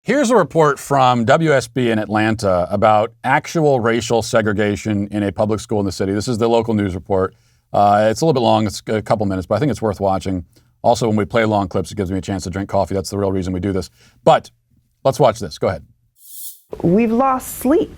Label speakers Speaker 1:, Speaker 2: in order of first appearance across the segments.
Speaker 1: Here's a report from WSB in Atlanta about actual racial segregation in a public school in the city. This is the local news report. It's a little bit long. It's a couple minutes, but I think it's worth watching. Also, when we play long clips, it gives me a chance to drink coffee. That's the real reason we do this. But let's watch this. Go ahead.
Speaker 2: We've lost sleep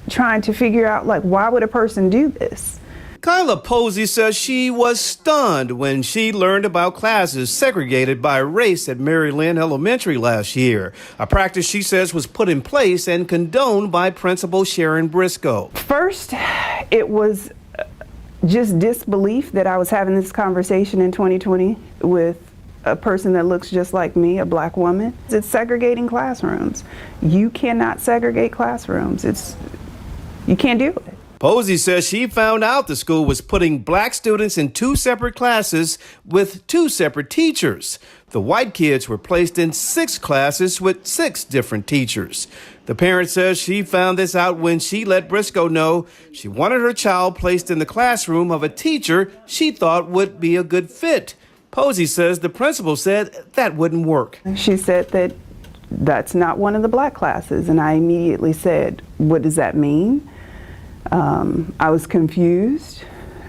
Speaker 2: trying to figure out, why would a person do this?
Speaker 3: Kyla Posey says she was stunned when she learned about classes segregated by race at Mary Lynn Elementary last year, a practice she says was put in place and condoned by Principal Sharon Briscoe.
Speaker 2: First, it was just disbelief that I was having this conversation in 2020 with a person that looks just like me, a black woman. It's segregating classrooms. You cannot segregate classrooms. You can't do it.
Speaker 3: Posey says she found out the school was putting black students in 2 separate classes with 2 separate teachers. The white kids were placed in 6 classes with 6 different teachers. The parent says she found this out when she let Briscoe know she wanted her child placed in the classroom of a teacher she thought would be a good fit. Posey says the principal said that wouldn't work.
Speaker 2: She said that that's not one of the black classes, and I immediately said, what does that mean? I was confused.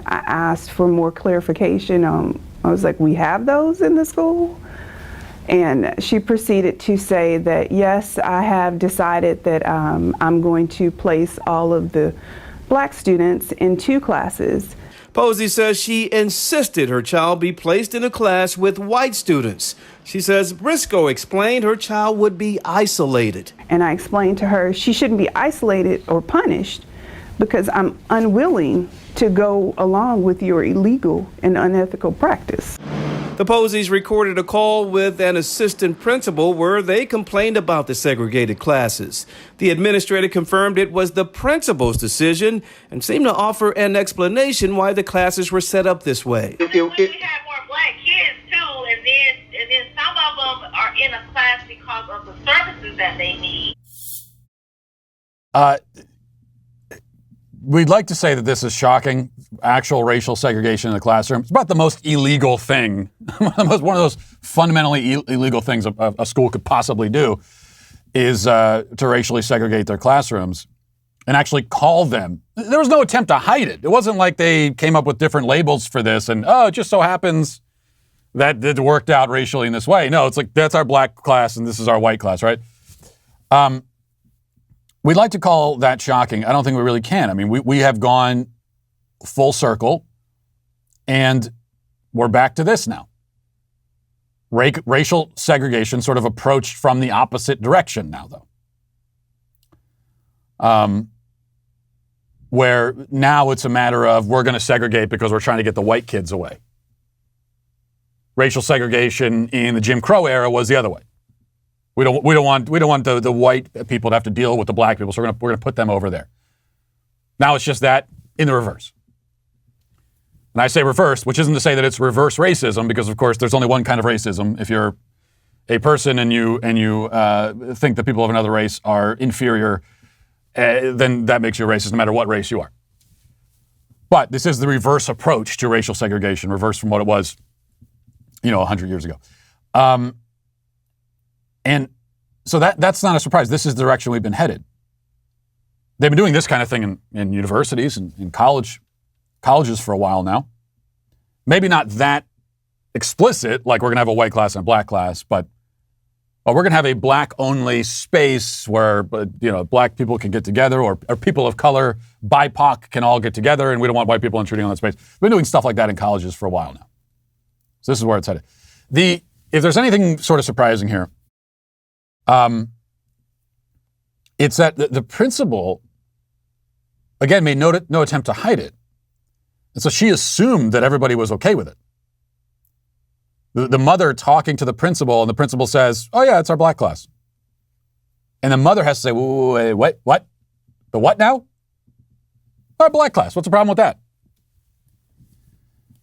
Speaker 2: I asked for more clarification. I was like, we have those in the school? And she proceeded to say that, yes, I have decided that I'm going to place all of the black students in 2 classes.
Speaker 3: Posey says she insisted her child be placed in a class with white students. She says Briscoe explained her child would be isolated.
Speaker 2: And I explained to her she shouldn't be isolated or punished because I'm unwilling to go along with your illegal and unethical practice.
Speaker 3: The Poseys recorded a call with an assistant principal where they complained about the segregated classes. The administrator confirmed it was the principal's decision and seemed to offer an explanation why the classes were set up this way.
Speaker 4: We have more black kids too, and then some of them are in a class because of the services that they need.
Speaker 1: We'd like to say that this is shocking, actual racial segregation in the classroom. It's about the most illegal thing, one of those fundamentally illegal things a school could possibly do is to racially segregate their classrooms and actually call them. There was no attempt to hide it. It wasn't like they came up with different labels for this and, it just so happens that it worked out racially in this way. No, it's like, that's our black class and this is our white class, right? We'd like to call that shocking. I don't think we really can. I mean, we have gone full circle, and we're back to this now. Racial segregation sort of approached from the opposite direction now, though. Where now it's a matter of we're going to segregate because we're trying to get the white kids away. Racial segregation in the Jim Crow era was the other way. We don't want the white people to have to deal with the black people, so we're gonna put them over there. Now it's just that in the reverse. And I say reverse, which isn't to say that it's reverse racism, because of course there's only one kind of racism. If you're a person and you think that people of another race are inferior, then that makes you a racist no matter what race you are. But this is the reverse approach to racial segregation, reverse from what it was, 100 years ago. And so that's not a surprise. This is the direction we've been headed. They've been doing this kind of thing in universities and in colleges for a while now. Maybe not that explicit, like we're going to have a white class and a black class, but we're going to have a black-only space where black people can get together, or people of color, BIPOC can all get together, and we don't want white people intruding on that space. We've been doing stuff like that in colleges for a while now. So this is where it's headed. If there's anything sort of surprising here, it's that the principal, again, made no attempt to hide it. And so she assumed that everybody was okay with it. The mother talking to the principal, and the principal says, oh yeah, it's our black class. And the mother has to say, wait, what? The what now? Our black class. What's the problem with that?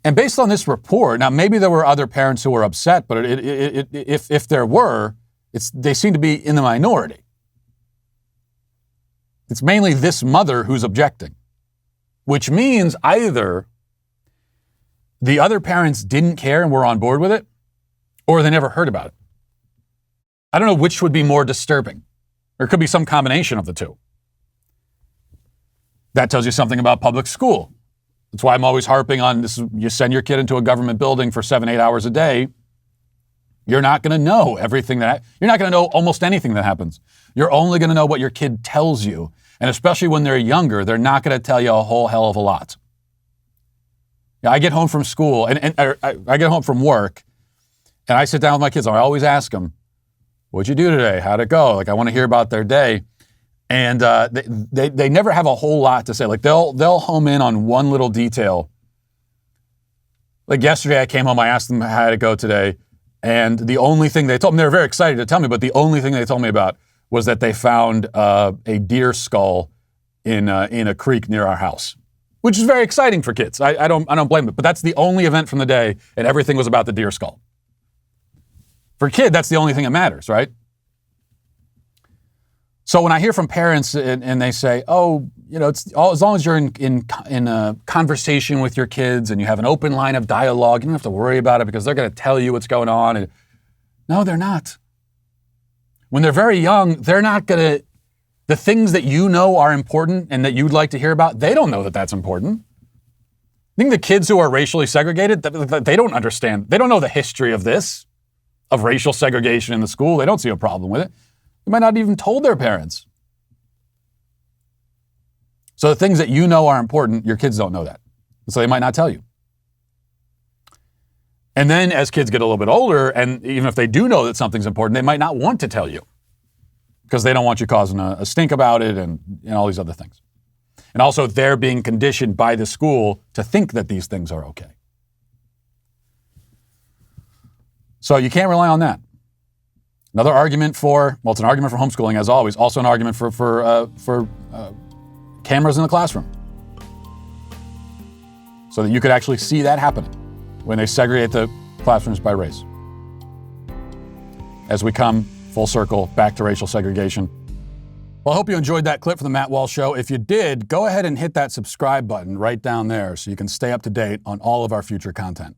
Speaker 1: And based on this report, now maybe there were other parents who were upset, but if there were, they seem to be in the minority. It's mainly this mother who's objecting, which means either the other parents didn't care and were on board with it, or they never heard about it. I don't know which would be more disturbing. There could be some combination of the two. That tells you something about public school. That's why I'm always harping on this. You send your kid into a government building for 7-8 hours a day, you're not going to know everything you're not going to know almost anything that happens. You're only going to know what your kid tells you. And especially when they're younger, they're not going to tell you a whole hell of a lot. Yeah, I get home from school I get home from work and I sit down with my kids. And I always ask them, what'd you do today? How'd it go? Like, I want to hear about their day. And they never have a whole lot to say. Like, they'll home in on one little detail. Like yesterday I came home, I asked them how to go today. And the only thing they told me, they were very excited to tell me, but the only thing they told me about was that they found a deer skull in a creek near our house, which is very exciting for kids. I don't blame them, but that's the only event from the day, and everything was about the deer skull. For a kid, that's the only thing that matters, right? So when I hear from parents and they say, "Oh, it's all, as long as you're in a conversation with your kids and you have an open line of dialogue, you don't have to worry about it because they're going to tell you what's going on." And no, they're not. When they're very young, they're not going to. The things that you know are important and that you'd like to hear about, they don't know that that's important. I think the kids who are racially segregated, they don't understand. They don't know the history of this, of racial segregation in the school. They don't see a problem with it. They might not even told their parents. So the things that you know are important, your kids don't know that. So they might not tell you. And then as kids get a little bit older, and even if they do know that something's important, they might not want to tell you because they don't want you causing a stink about it and all these other things. And also they're being conditioned by the school to think that these things are okay. So you can't rely on that. Another argument it's an argument for homeschooling as always, also an argument for cameras in the classroom. So that you could actually see that happening when they segregate the classrooms by race. As we come full circle back to racial segregation. Well, I hope you enjoyed that clip from the Matt Walsh Show. If you did, go ahead and hit that subscribe button right down there so you can stay up to date on all of our future content.